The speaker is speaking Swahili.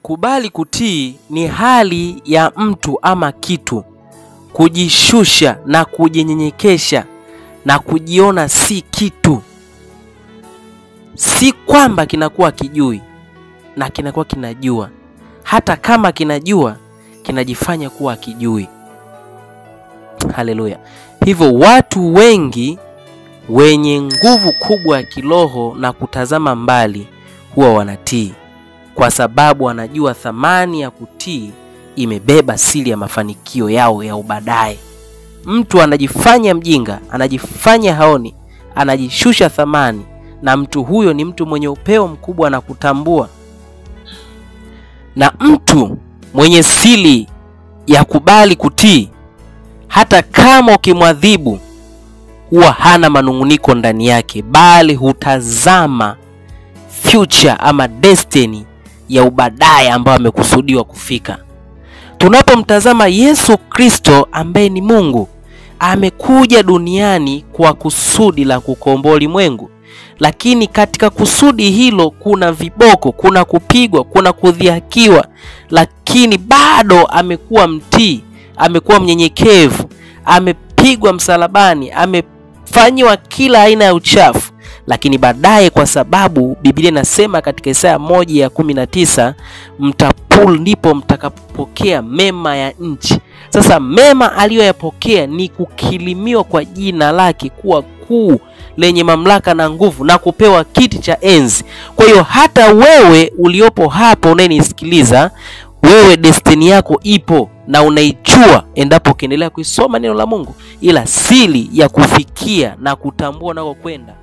Kubali kutii ni hali ya mtu ama kitu kujishusha na kujinyenyekesha na kujiona si kitu. Si kwamba kinakuwa kijui na kinakuwa kinajua. Hata kama kinajua, kinajifanya kuwa kijui. Haleluya. Hivyo watu wengi wenye nguvu kubwa ya kiroho na kutazama mbali huwa wanatii, kwa sababu wanajua thamani ya kutii imebeba siri ya mafanikio yao ya baadaye. Mtu anajifanya mjinga, anajifanya haoni, anajishusha thamani, na mtu huyo ni mtu mwenye upeo mkubwa na kutambua. Na mtu mwenye siri ya kubali kutii, hata kama ukimwadhibu, huwa hana manunguniko ndani yake, bali hutazama future ama destiny ya baadaye ambayo amekusudiwa kufika. Tunapomtazama Yesu Kristo ambaye ni Mungu, amekuja duniani kwa kusudi la kukomboa ulimwengu. Lakini katika kusudi hilo kuna viboko, kuna kupigwa, kuna kudhihakiwa, lakini bado amekuwa mtii, amekuwa mnyenyekevu, amepigwa msalabani, amefanywa kila aina ya uchafu. Lakini baadaye, kwa sababu Biblia inasema katika Isaya 1:19, ndipo mtakapokea mema ya nchi. Sasa mema aliyoyapokea ni kukilimiwa kwa jina lake kuwa kuu, lenye mamlaka na nguvu, na kupewa kiti cha enzi. Kwa hiyo hata wewe uliopo hapo unayenisikiliza, wewe destiny yako ipo na unaichua endapo ukiendelea kuisoma neno la Mungu. Ila siri ya kufikia na kutambua nako kwenda